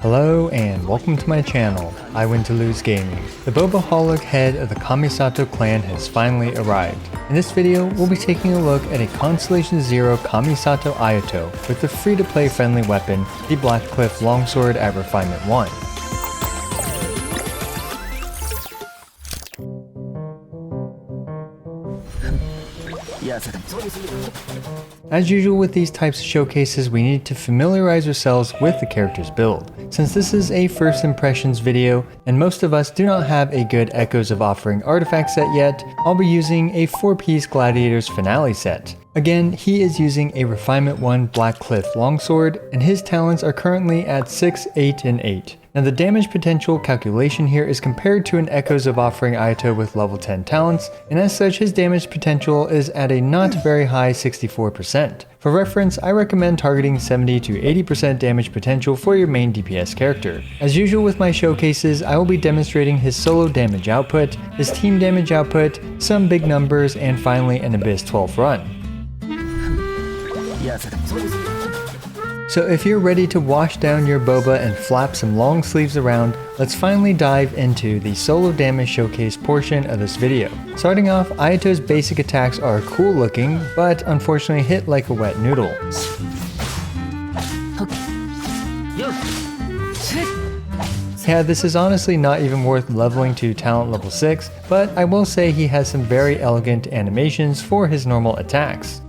Hello and welcome to my channel, I Win to Lose Gaming. The boba holic head of the Kamisato clan has finally arrived. In this video, we'll be taking a look at a Constellation 0 Kamisato Ayato with the free-to-play friendly weapon, the Blackcliff Longsword at Refinement 1. As usual with these types of showcases, we need to familiarize ourselves with the character's build. Since this is a first impressions video, and most of us do not have a good Echoes of Offering artifact set yet, I'll be using a 4-piece Gladiator's Finale set. Again, he is using a Refinement 1 Blackcliff Longsword, and his talents are currently at 6, 8, and 8. Now the damage potential calculation here is compared to an Echoes of Offering Ayato with level 10 talents, and as such his damage potential is at a not very high 64%. For reference, I recommend targeting 70 to 80% damage potential for your main DPS character. As usual with my showcases, I will be demonstrating his solo damage output, his team damage output, some big numbers, and finally an Abyss 12th run. So if you're ready to wash down your boba and flap some long sleeves around, let's finally dive into the solo damage showcase portion of this video. Starting off, Ayato's basic attacks are cool looking, but unfortunately hit like a wet noodle. Yeah, this is honestly not even worth leveling to talent level 6, but I will say he has some very elegant animations for his normal attacks.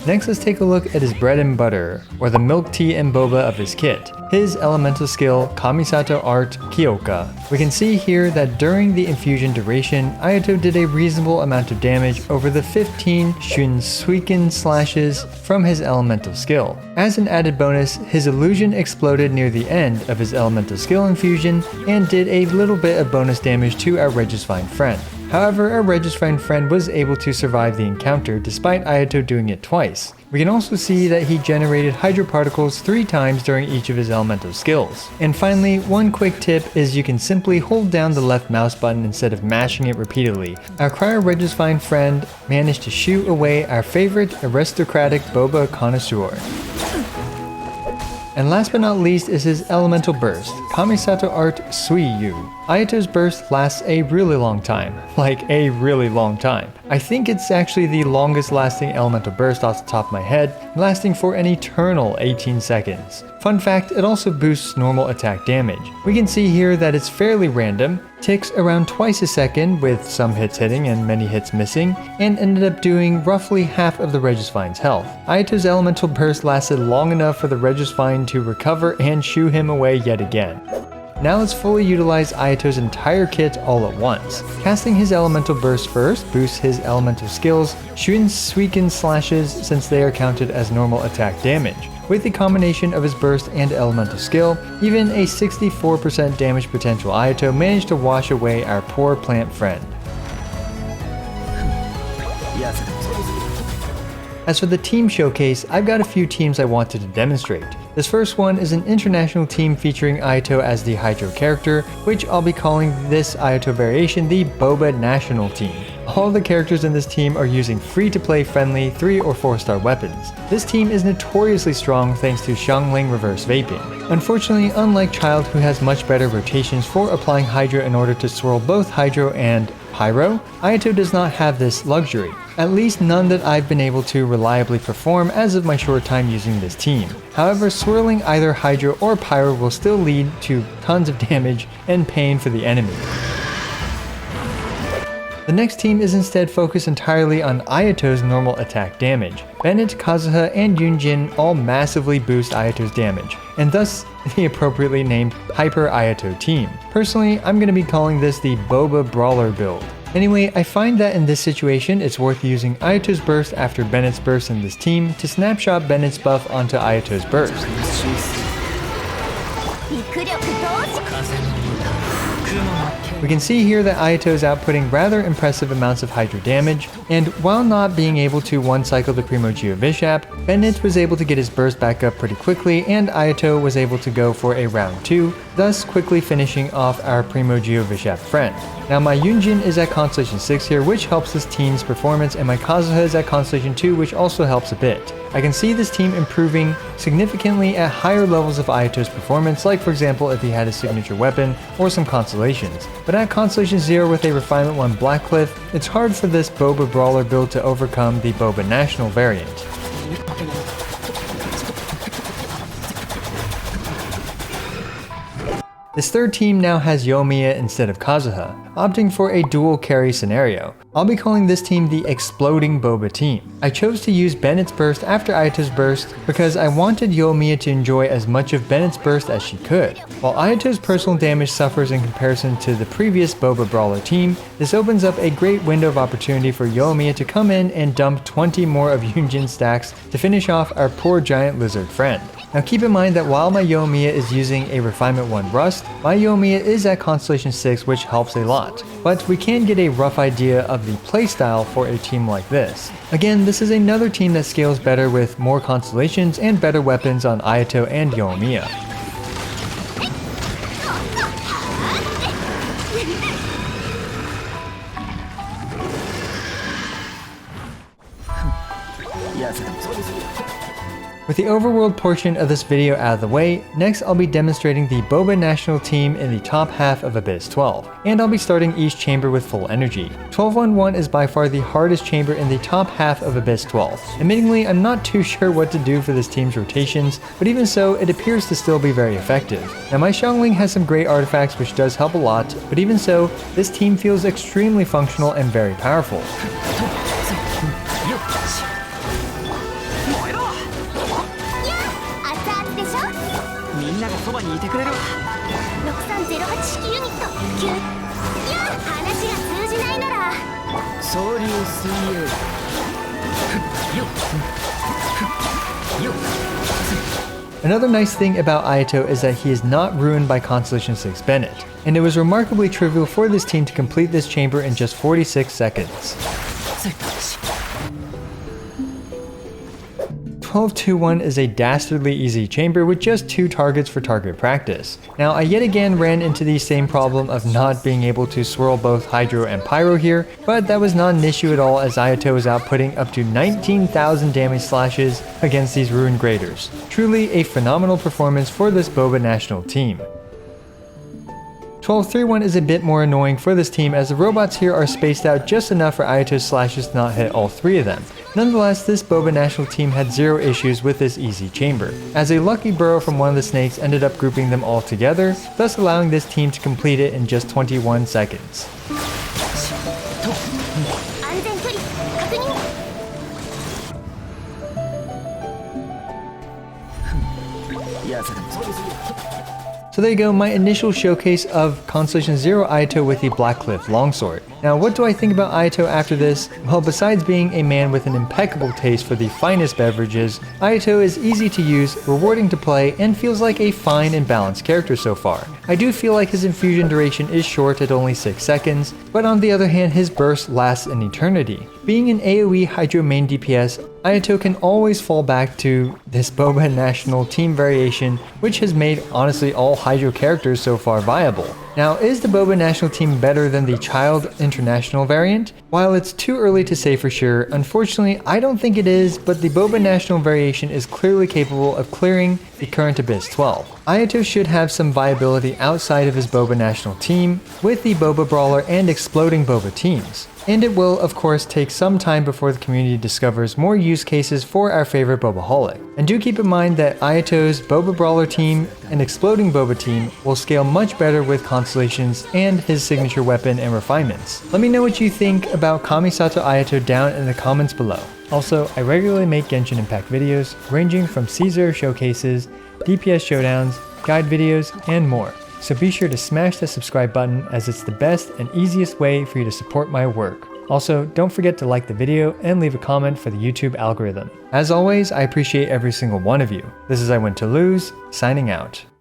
Next, let's take a look at his bread and butter, or the milk tea and boba of his kit, his elemental skill, Kamisato Art Kyoka. We can see here that during the infusion duration, Ayato did a reasonable amount of damage over the 15 Shunsuiken slashes from his elemental skill. As an added bonus, his illusion exploded near the end of his elemental skill infusion and did a little bit of bonus damage to our Regisvine friend. However, our Regisvine friend was able to survive the encounter despite Ayato doing it twice. We can also see that he generated Hydro Particles 3 times during each of his elemental skills. And finally, one quick tip is you can simply hold down the left mouse button instead of mashing it repeatedly. Our Cryo Regisvine friend managed to shoot away our favorite aristocratic boba connoisseur. And last but not least is his elemental burst, Kamisato Art Suiyu. Ayato's burst lasts a really long time. Like a really long time. I think it's actually the longest lasting elemental burst off the top of my head, lasting for an eternal 18 seconds. Fun fact, it also boosts normal attack damage. We can see here that it's fairly random, ticks around twice a second with some hits hitting and many hits missing, and ended up doing roughly half of the Regisvine's health. Ayato's elemental burst lasted long enough for the Regisvine to recover and shoo him away yet again. Now let's fully utilize Ayato's entire kit all at once. Casting his elemental burst first boosts his elemental skills, Shunsuiken slashes since they are counted as normal attack damage. With the combination of his burst and elemental skill, even a 64% damage potential Ayato managed to wash away our poor plant friend. As for the team showcase, I've got a few teams I wanted to demonstrate. This first one is an international team featuring Ayato as the Hydro character, which I'll be calling this Ayato variation the Boba National Team. All the characters in this team are using free-to-play friendly 3 or 4-star weapons. This team is notoriously strong thanks to Xiangling reverse vaping. Unfortunately, unlike Child who has much better rotations for applying Hydro in order to swirl both Hydro and Pyro, Ayato does not have this luxury. At least none that I've been able to reliably perform as of my short time using this team. However, swirling either Hydro or Pyro will still lead to tons of damage and pain for the enemy. The next team is instead focused entirely on Ayato's normal attack damage. Bennett, Kazuha, and Yunjin all massively boost Ayato's damage, and thus the appropriately named Hyper Ayato team. Personally, I'm going to be calling this the Boba Brawler build. Anyway, I find that in this situation it's worth using Ayato's burst after Bennett's burst in this team to snapshot Bennett's buff onto Ayato's burst. We can see here that Ayato is outputting rather impressive amounts of Hydro damage, and while not being able to one-cycle the Primo Geo Vishap, Bennett was able to get his burst back up pretty quickly, and Ayato was able to go for a round 2, thus quickly finishing off our Primo Geo Vishap friend. Now my Yunjin is at constellation 6 here, which helps this team's performance, and my Kazuha is at constellation 2, which also helps a bit. I can see this team improving significantly at higher levels of Ayato's performance, like for example if he had a signature weapon or some constellations. But at constellation 0 with a refinement 1 Blackcliff, it's hard for this boba brawler build to overcome the boba national variant. This third team now has Yoimiya instead of Kazuha, opting for a dual carry scenario. I'll be calling this team the Exploding Boba team. I chose to use Bennett's burst after Ayato's burst because I wanted Yoimiya to enjoy as much of Bennett's burst as she could. While Ayato's personal damage suffers in comparison to the previous Boba brawler team, this opens up a great window of opportunity for Yoimiya to come in and dump 20 more of Yunjin stacks to finish off our poor giant lizard friend. Now keep in mind that while my Yoimiya is using a refinement 1 rust, my Yoimiya is at constellation 6, which helps a lot. But we can get a rough idea of the playstyle for a team like this. Again, this is another team that scales better with more constellations and better weapons on Ayato and Yoimiya. With the overworld portion of this video out of the way, next I'll be demonstrating the Boba national team in the top half of Abyss 12, and I'll be starting each chamber with full energy. 12-1-1 is by far the hardest chamber in the top half of Abyss 12. Admittingly, I'm not too sure what to do for this team's rotations, but even so, it appears to still be very effective. Now my Xiangling has some great artifacts which does help a lot, but even so, this team feels extremely functional and very powerful. Another nice thing about Ayato is that he is not ruined by Constellation 6 Bennett, and it was remarkably trivial for this team to complete this chamber in just 46 seconds. 12-2-1 is a dastardly easy chamber with just 2 targets for target practice. Now I yet again ran into the same problem of not being able to swirl both Hydro and Pyro here, but that was not an issue at all as Ayato was outputting up to 19,000 damage slashes against these Ruined Graders. Truly a phenomenal performance for this Boba national team. 12-3-1 is a bit more annoying for this team as the robots here are spaced out just enough for Ayato's slashes to not hit all 3 of them. Nonetheless, this Boba national team had 0 issues with this easy chamber, as a lucky burrow from one of the snakes ended up grouping them all together, thus allowing this team to complete it in just 21 seconds. So there you go, my initial showcase of Constellation 0 Ayato with the Blackcliff Longsword. Now what do I think about Ayato after this? Well, besides being a man with an impeccable taste for the finest beverages, Ayato is easy to use, rewarding to play, and feels like a fine and balanced character so far. I do feel like his infusion duration is short at only 6 seconds, but on the other hand his burst lasts an eternity. Being an AoE Hydro main DPS, Ayato can always fall back to this Boba national team variation, which has made honestly all Hydro characters so far viable. Now, is the Boba national team better than the Child International variant? While it's too early to say for sure, unfortunately I don't think it is, but the Boba national variation is clearly capable of clearing the current Abyss 12. Ayato should have some viability outside of his Boba national team, with the Boba Brawler and Exploding Boba teams. And it will, of course, take some time before the community discovers more use cases for our favorite Bobaholic. And do keep in mind that Ayato's Boba Brawler team and Exploding Boba team will scale much better with constellations and his signature weapon and refinements. Let me know what you think about Kamisato Ayato down in the comments below. Also, I regularly make Genshin Impact videos ranging from C0 showcases, DPS showdowns, guide videos, and more. So be sure to smash that subscribe button as it's the best and easiest way for you to support my work. Also, don't forget to like the video and leave a comment for the YouTube algorithm. As always, I appreciate every single one of you. This is I Win to Lose, signing out.